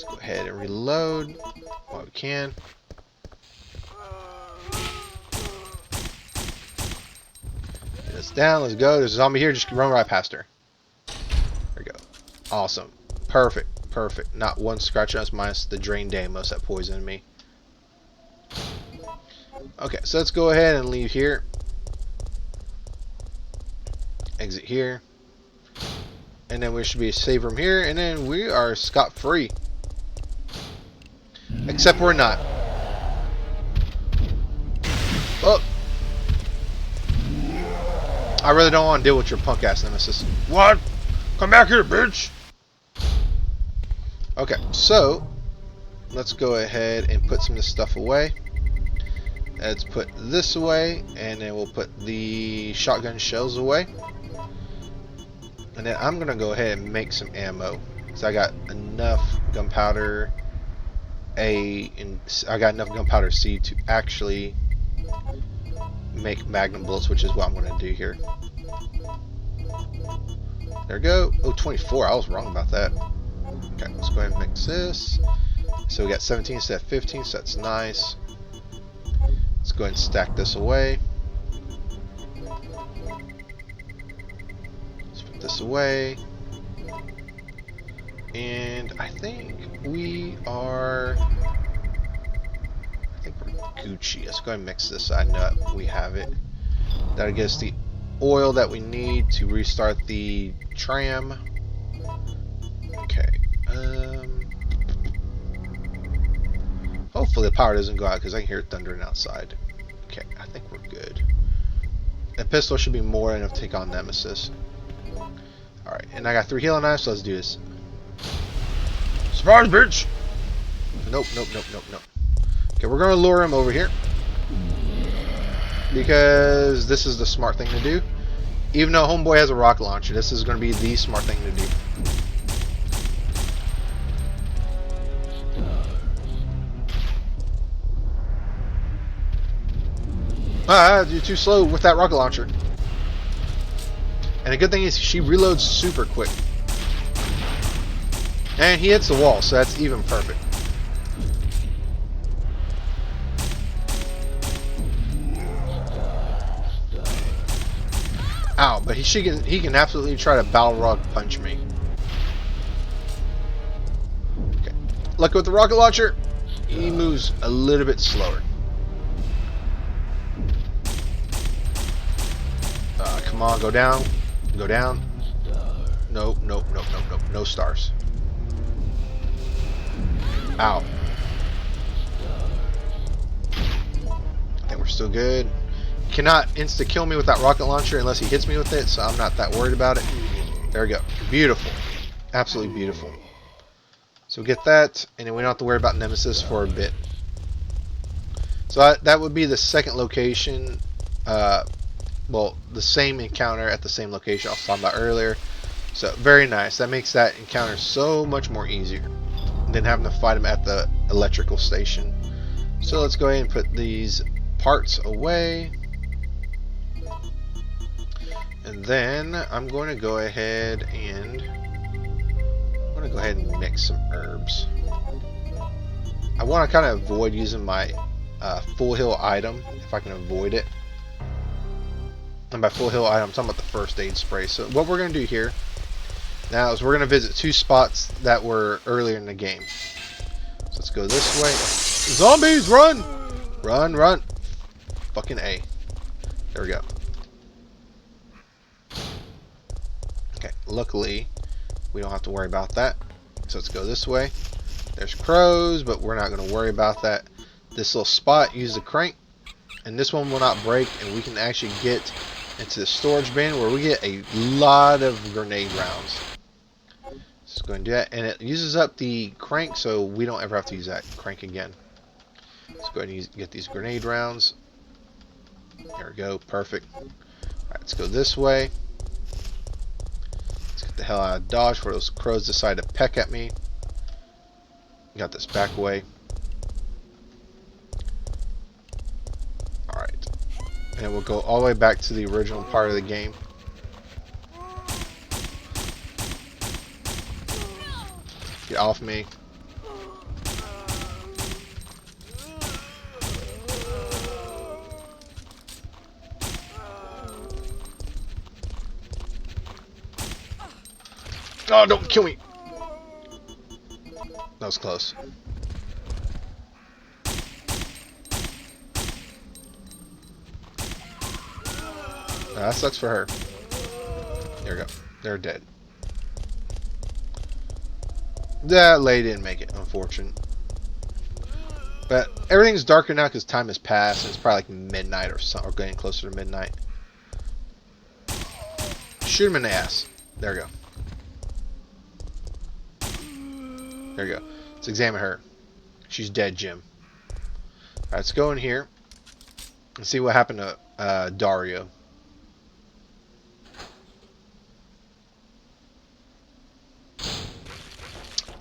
Let's go ahead and reload while we can. Get us down. Let's go. There's a zombie here. Just run right past her. There we go. Awesome. Perfect. Perfect. Not one scratch on us minus the Drain Deimos that poisoned me. Okay, so let's go ahead and leave here. Exit here. And then we should be a save room here. And then we are scot-free. Except we're not. Oh! I really don't want to deal with your punk ass Nemesis. What? Come back here, bitch! Okay, so let's go ahead and put some of this stuff away. Let's put this away, and then we'll put the shotgun shells away. And then I'm gonna go ahead and make some ammo, because I got enough gunpowder A and I got enough gunpowder C to actually make magnum bullets, which is what I'm gonna do here. There we go. Oh, 24. I was wrong about that. Okay, let's go ahead and mix this. So we got 17 instead of 15, so that's nice. Let's go ahead and stack this away. Let's put this away. And I think we are... I think we're Gucci. Let's go ahead and mix this. I know we have it. That'll get us the oil that we need to restart the tram. Okay. Hopefully the power doesn't go out because I can hear it thundering outside. Okay, I think we're good. A pistol should be more than enough to take on Nemesis. Alright, and I got 3 healing knives, so let's do this. Surprise, bitch! Nope, nope, nope, nope, nope. Okay, we're gonna lure him over here. Because this is the smart thing to do. Even though Homeboy has a rocket launcher, this is gonna be the smart thing to do. You're too slow with that rocket launcher. And the good thing is she reloads super quick. And he hits the wall, so that's even perfect. Ow, but he can absolutely try to Balrog punch me. Okay. Lucky with the rocket launcher, he moves a little bit slower. Come on, go down. Go down. Nope, nope, nope, nope, nope. No stars. Ow. I think we're still good. Cannot insta-kill me with that rocket launcher unless he hits me with it, so I'm not that worried about it. There we go. Beautiful. Absolutely beautiful. So we get that, and then we don't have to worry about Nemesis for a bit. So that would be the second location. Well, the same encounter at the same location I was talking about earlier. So, very nice. That makes that encounter so much more easier than having to fight him at the electrical station. So, let's go ahead and put these parts away. And then, I'm going to go ahead and mix some herbs. I want to kind of avoid using my full heal item, if I can avoid it. And by full heal item, I'm talking about the first aid spray. So what we're going to do here now is we're going to visit 2 spots that were earlier in the game. So let's go this way. Zombies, run! Run, run. Fucking A. There we go. Okay, luckily, we don't have to worry about that. So let's go this way. There's crows, but we're not going to worry about that. This little spot, use the crank. And this one will not break, and we can actually get into the storage bin where we get a lot of grenade rounds. Just go and do that, and it uses up the crank, so we don't ever have to use that crank again. Let's go ahead and get these grenade rounds. There we go, perfect. Alright, let's go this way. Let's get the hell out of Dodge before those crows decide to peck at me. Got this back way. And we'll go all the way back to the original part of the game. Get off me. Oh, don't kill me. That was close. That sucks for her. There we go. They're dead. That lady didn't make it, unfortunate. But everything's darker now because time has passed. And it's probably like midnight or something, or getting closer to midnight. Shoot him in the ass. There we go. There we go. Let's examine her. She's dead, Jim. Alright, let's go in here and see what happened to Dario.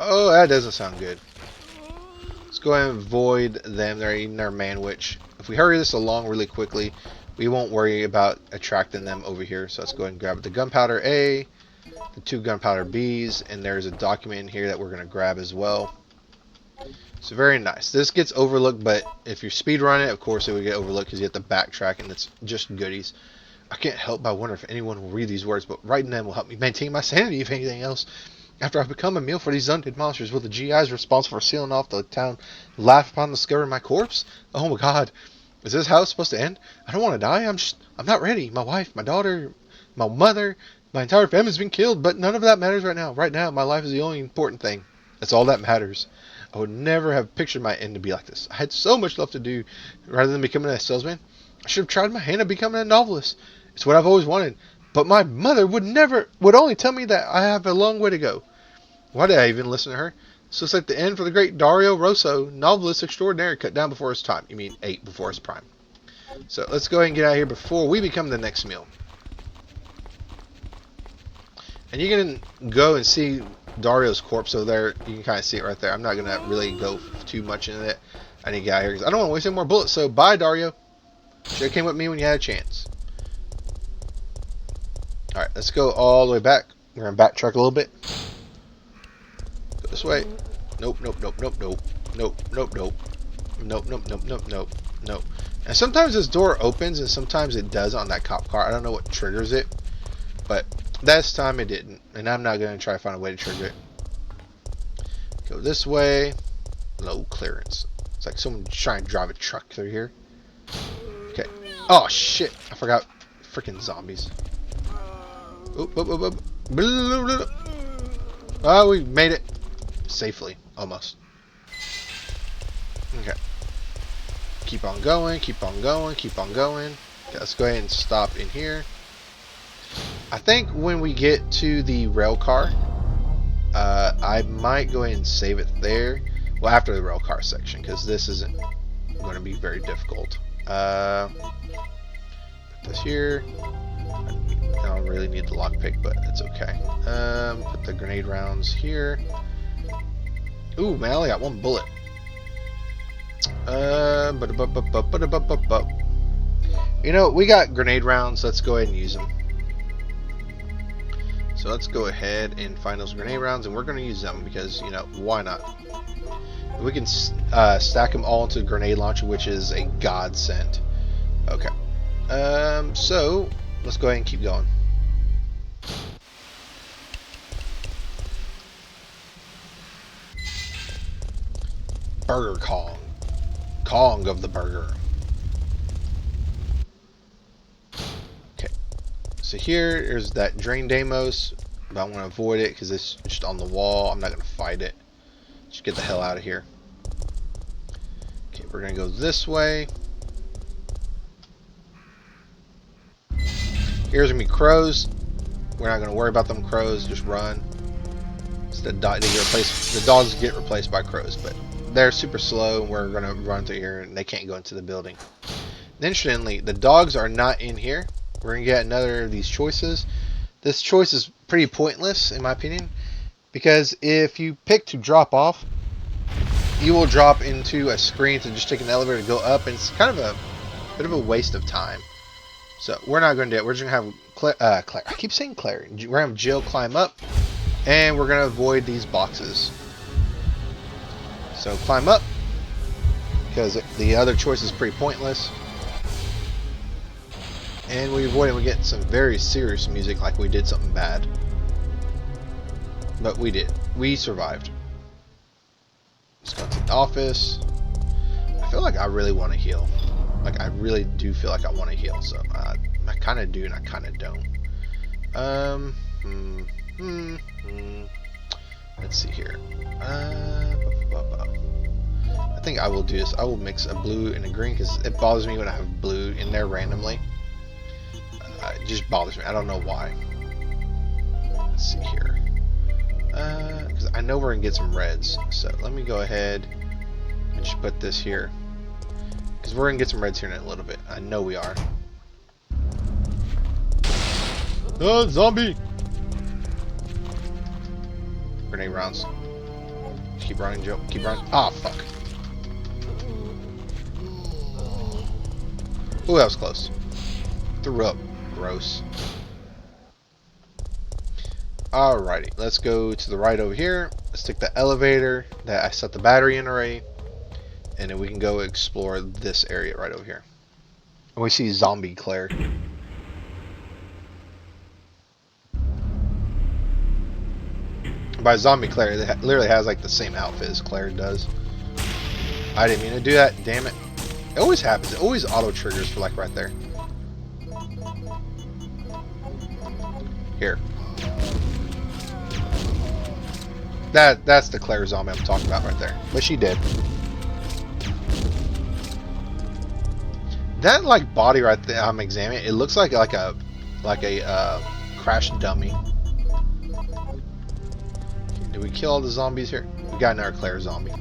Oh, that doesn't sound good. Let's go ahead and void them. They're eating their man-witch. If we hurry this along really quickly, we won't worry about attracting them over here. So let's go ahead and grab the gunpowder A, the 2 gunpowder Bs, and there's a document in here that we're going to grab as well. So very nice. This gets overlooked, but if you speed run it, of course it would get overlooked because you have to backtrack, and it's just goodies. I can't help but wonder if anyone will read these words, but writing them will help me maintain my sanity, if anything else. After I've become a meal for these undead monsters, will the GIs responsible for sealing off the town laugh upon discovering my corpse? Oh my god. Is this how it's supposed to end? I don't want to die. I'm not ready. My wife, my daughter, my mother, my entire family's been killed, but none of that matters right now. Right now, my life is the only important thing. That's all that matters. I would never have pictured my end to be like this. I had so much left to do. Rather than becoming a salesman, I should have tried my hand at becoming a novelist. It's what I've always wanted. But my mother would only tell me that I have a long way to go. Why did I even listen to her? So it's like the end for the great Dario Rosso, novelist extraordinary, cut down before his time. You mean 8 before his prime. So let's go ahead and get out of here before we become the next meal. And you can go and see Dario's corpse over there. You can kind of see it right there. I'm not going to really go too much into it. I need to get out of here because I don't want to waste any more bullets. So bye, Dario. Should have came with me when you had a chance. Alright, let's go all the way back. We're going to backtrack a little bit. Go this way. Nope, nope, nope, nope, nope. Nope, nope, nope. Nope, nope, nope, nope, nope, nope. And sometimes this door opens and sometimes it does on that cop car. I don't know what triggers it. But this time it didn't. And I'm not going to try to find a way to trigger it. Go this way. Low clearance. It's like someone trying to drive a truck through here. Okay. Oh, shit. I forgot. Freaking zombies. Oop, oop, oop, oop. Oh, we made it. Safely. Almost. Okay. Keep on going. Keep on going. Keep on going. Okay, let's go ahead and stop in here. I think when we get to the rail car, I might go ahead and save it there. Well, after the rail car section, because this isn't going to be very difficult. Put this here. I don't really need the lockpick, but it's okay. Put the grenade rounds here. Ooh, man, I only got 1 bullet. You know, we got grenade rounds. Let's go ahead and use them. So let's go ahead and find those grenade rounds, and we're going to use them because, you know, why not? We can stack them all into the grenade launcher, which is a godsend. Okay. So let's go ahead and keep going. Burger Kong. Kong of the burger. Okay. So here is that Drain Deimos, but I want to avoid it because it's just on the wall. I'm not going to fight it. Just get the hell out of here. Okay, we're going to go this way. Here's going to be crows. We're not going to worry about them crows. Just run. The dogs get replaced by crows, but they're super slow, and we're going to run through here, and they can't go into the building. And interestingly, the dogs are not in here. We're going to get another of these choices. This choice is pretty pointless, in my opinion, because if you pick to drop off, you will drop into a screen to just take an elevator to go up, and it's kind of a bit of a waste of time. So we're not going to do it. We're just going to have Claire. I keep saying Claire. We're going to have Jill climb up, and we're going to avoid these boxes. So climb up, because the other choice is pretty pointless. And we avoid it. We get some very serious music like we did something bad. But we did. We survived. Let's go to the office. I feel like I really want to heal. Like, I really do feel like I want to heal. So, I kind of do and I kind of don't. Let's see here. I think I will do this. I will mix a blue and a green because it bothers me when I have blue in there randomly. It just bothers me. I don't know why. Let's see here. Because I know we're going to get some reds. So let me go ahead and just put this here. Because we're going to get some reds here in a little bit. I know we are. Oh, zombie! Grenade rounds. Keep running, Joe. Keep running. Ah, fuck. Ooh, that was close. Threw up. Gross. Alrighty, let's go to the right over here. Let's take the elevator that I set the battery in already. And then we can go explore this area right over here. And we see Zombie Claire. By Zombie Claire, it literally has like the same outfit as Claire does. I didn't mean to do that, damn it. It always happens. It always auto triggers for like right there. Here. That's the Claire zombie I'm talking about right there. But she did. That like body right there I'm examining, it looks like a crash dummy. Did we kill all the zombies here? We got another Claire zombie.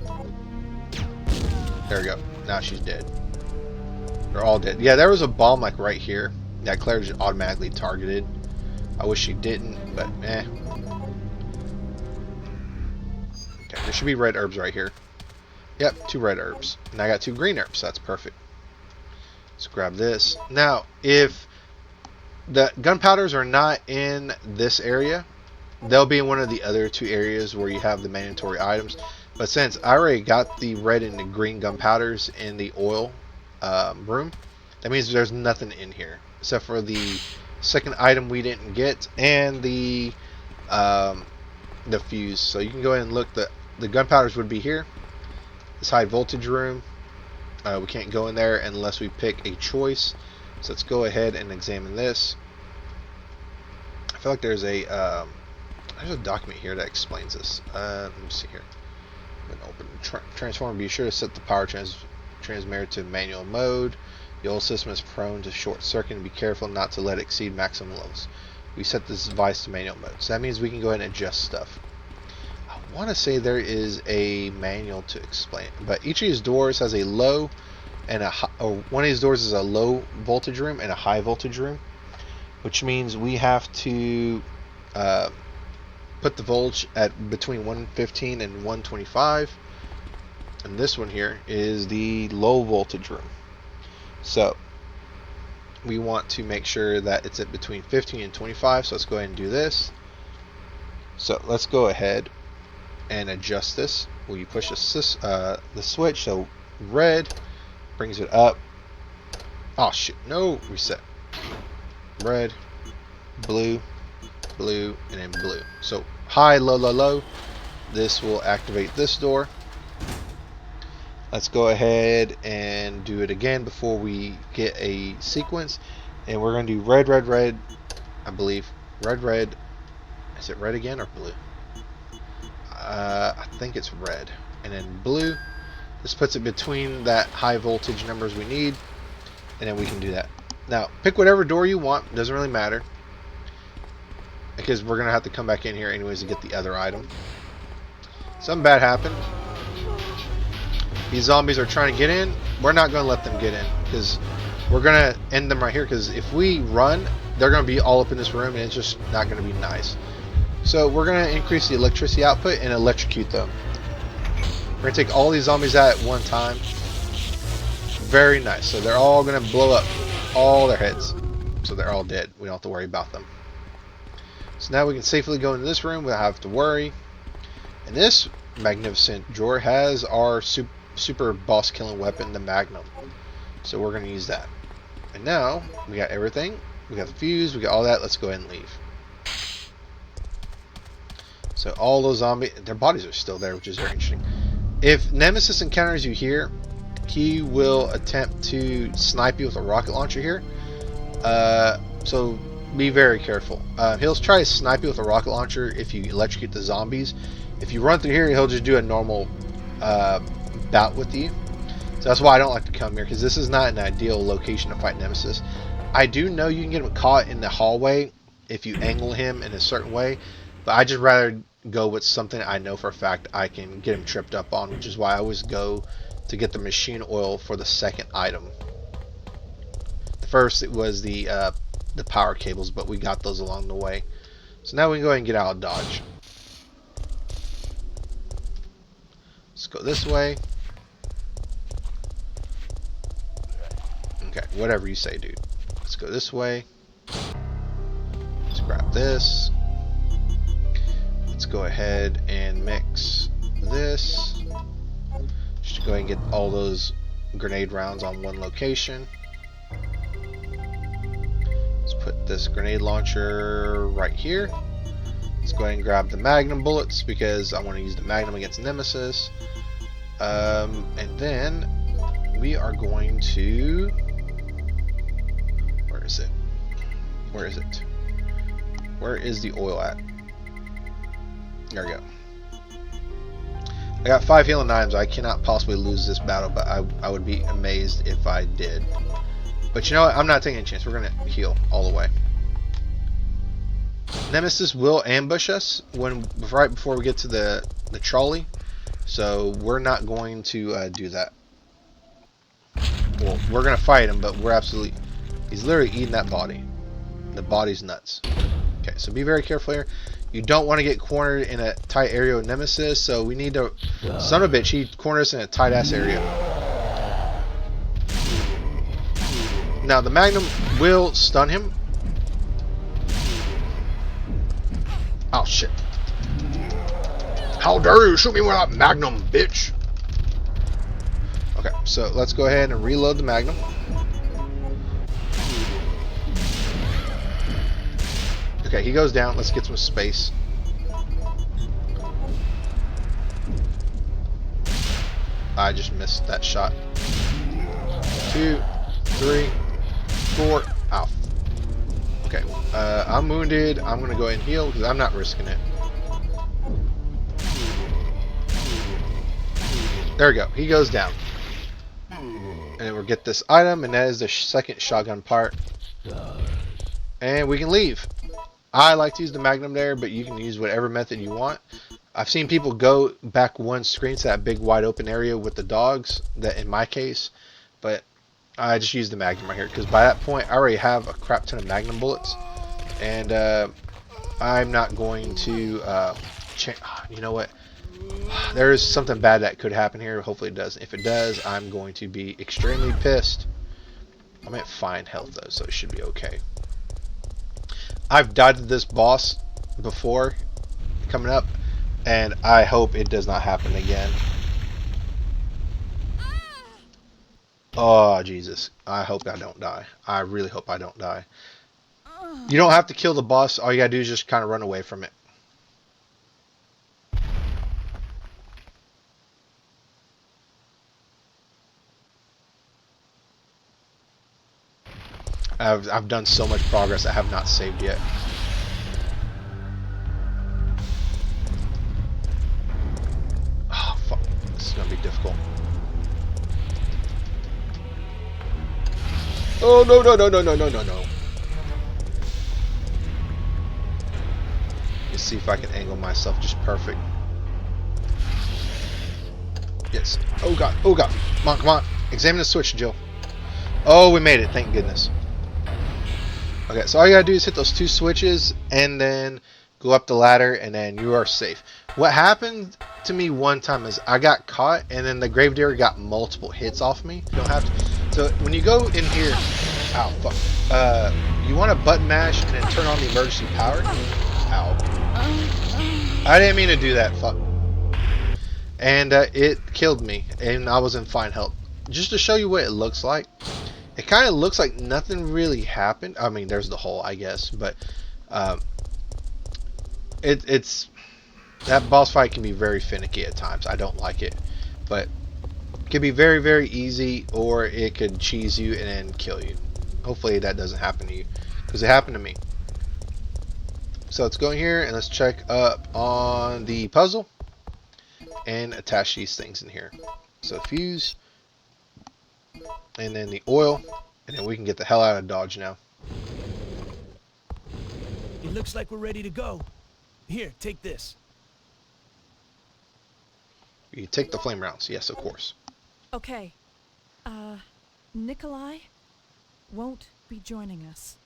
There we go. Now she's dead. They're all dead. Yeah, there was a bomb like right here. Yeah, Claire just automatically targeted. I wish she didn't, but eh. Okay, there should be red herbs right here. Yep, 2 red herbs. And I got 2 green herbs. That's perfect. Let's grab this. Now, if the gunpowders are not in this area, they'll be in one of the other 2 areas where you have the mandatory items. But since I already got the red and the green gunpowders in the oil room, that means there's nothing in here except for the second item we didn't get and the fuse. So you can go ahead and look. The gunpowders would be here. This high voltage room. We can't go in there unless we pick a choice. So let's go ahead and examine this. I feel like there's a document here that explains this. Let me see here. I'm going to open the transformer. Be sure to set the power transmitter to manual mode. The old system is prone to short circuit and be careful not to let it exceed maximum levels. We set this device to manual mode. So that means we can go ahead and adjust stuff. I want to say there is a manual to explain it, but each of these doors has a low and a high, or one of these doors is a low voltage room and a high voltage room, which means we have to put the voltage at between 115 and 125, and this one here is the low voltage room. So we want to make sure that it's at between 15 and 25. So let's go ahead and do this. So let's go ahead and adjust this. Will you push the switch? So red brings it up. Oh shit! No, reset. Red, blue, blue, and then blue. So high, low, low, low. This will activate this door. Let's go ahead and do it again before we get a sequence. And we're going to do red, red, red, I believe. Red, red. Is it red again or blue? I think it's red. And then blue. This puts it between that high voltage numbers we need. And then we can do that. Now, pick whatever door you want. Doesn't really matter. Because we're going to have to come back in here anyways to get the other item. Something bad happened. These zombies are trying to get in. We're not going to let them get in because we're going to end them right here, because if we run, they're going to be all up in this room and it's just not going to be nice. So we're going to increase the electricity output and electrocute them. We're going to take all these zombies out at one time. Very nice. So they're all going to blow up all their heads. So they're all dead. We don't have to worry about them. So now we can safely go into this room without having to worry. And this magnificent drawer has our super boss killing weapon, the Magnum. So we're going to use that. And now we got everything. We got the fuse. We got all that. Let's go ahead and leave. So all those zombies, their bodies are still there, which is very interesting. If Nemesis encounters you here, he will attempt to snipe you with a rocket launcher here. So be very careful. He'll try to snipe you with a rocket launcher if you electrocute the zombies. If you run through here, he'll just do a normal bout with you. So that's why I don't like to come here, because this is not an ideal location to fight Nemesis. I do know you can get him caught in the hallway if you angle him in a certain way, but I just rather go with something I know for a fact I can get him tripped up on, which is why I always go to get the machine oil for the second item. The first, it was the power cables, but we got those along the way. So now we can go ahead and get out of Dodge. Let's go this way. Okay, whatever you say, dude. Let's go this way. Let's grab this. Let's go ahead and mix this. Just go ahead and get all those grenade rounds on one location. Let's put this grenade launcher right here. Let's go ahead and grab the magnum bullets because I want to use the magnum against Nemesis. And then we are going to... Where is it? Where is it? Where is the oil at? There we go. I got 5 healing items. I cannot possibly lose this battle, but I would be amazed if I did. But you know what? I'm not taking a chance. We're going to heal all the way. Nemesis will ambush us right before we get to the trolley. So we're not going to do that. Well, we're going to fight him, but we're absolutely... He's literally eating that body. The body's nuts. Okay, so be very careful here. You don't want to get cornered in a tight area with Nemesis, so we need to... Son of a bitch, he cornered us in a tight-ass area. Now, the Magnum will stun him. Oh, shit. How dare you shoot me with that Magnum, bitch! Okay, so let's go ahead and reload the Magnum. Okay, he goes down. Let's get some space. I just missed that shot. 2, 3, 4. Ow. Okay, I'm wounded. I'm going to go ahead and heal because I'm not risking it. There we go. He goes down. And we'll get this item, and that is the second shotgun part. And we can leave. I like to use the Magnum there, but you can use whatever method you want. I've seen people go back one screen to that big wide open area with the dogs, that in my case, but I just use the Magnum right here, because by that point I already have a crap ton of Magnum bullets, and I'm not going to, you know what, there is something bad that could happen here. Hopefully it does. If it does, I'm going to be extremely pissed. I'm at fine health though, so it should be okay. I've died to this boss before coming up, and I hope it does not happen again. Oh, Jesus. I hope I don't die. I really hope I don't die. You don't have to kill the boss. All you gotta do is just kind of run away from it. I've done so much progress I have not saved yet. Oh, fuck. This is going to be difficult. Oh, no, no, no, no, no, no, no, no. Let's see if I can angle myself just perfect. Yes. Oh, God. Oh, God. Come on, come on. Examine the switch, Jill. Oh, we made it. Thank goodness. Okay, so all you gotta do is hit those 2 switches and then go up the ladder and then you are safe. What happened to me one time is I got caught and then the Gravedigger got multiple hits off me. You don't have to. So when you go in here, ow, fuck. You want to button mash and then turn on the emergency power. Ow. I didn't mean to do that, fuck. And it killed me and I was in fine health. Just to show you what it looks like. It kind of looks like nothing really happened. I mean, there's the hole, I guess, but it's That boss fight can be very finicky at times. I don't like it. But it can be very, very easy, or it could cheese you and then kill you. Hopefully that doesn't happen to you, because it happened to me. So let's go in here and let's check up on the puzzle and attach these things in here. So fuse, and then the oil, and then we can get the hell out of Dodge now. It looks like we're ready to go. Here, take this. You take the flame rounds, yes, of course. Okay. Nikolai won't be joining us.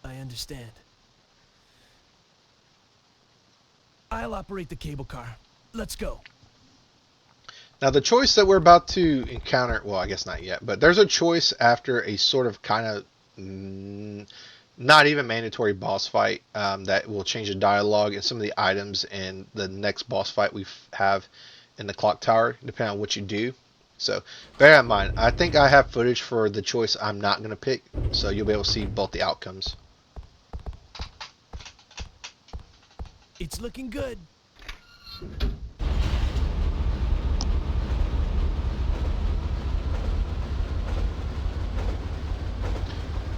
I understand. I'll operate the cable car. Let's go. Now the choice that we're about to encounter, well, I guess not yet, but there's a choice after a sort of kind of not even mandatory boss fight that will change the dialogue and some of the items in the next boss fight we have in the clock tower, depending on what you do. So bear that in mind. I think I have footage for the choice I'm not going to pick, so you'll be able to see both the outcomes. It's looking good.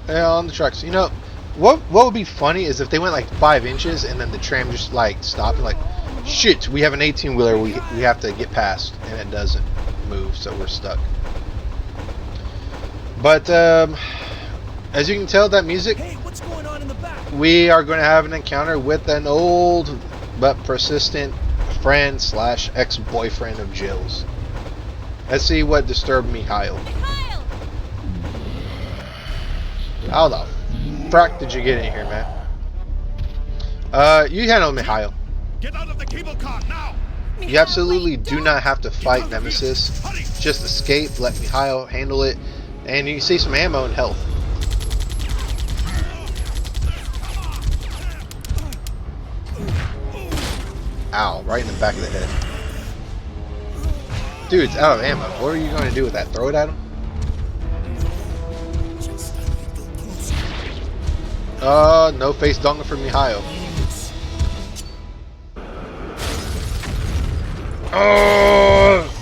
Yeah, on the tracks. You know, what would be funny is if they went like 5 inches and then the tram just like stopped and like, shit, we have an 18-wheeler we have to get past, and it doesn't move, so we're stuck. But as you can tell, that music, Hey, what's going on in the back? we are going to have an encounter with an old but persistent friend slash ex-boyfriend of Jill's. Let's see what disturbed Mikhail. How the frack did you get in here, man? You handle Mikhail. Get out of the cable car now! You absolutely do not have to fight Nemesis. Just escape, let Mikhail handle it, and you can see some ammo and health. Ow, right in the back of the head. Dude's out of ammo. What are you going to do with that? Throw it at him? No face donga for Mikhail. Oh!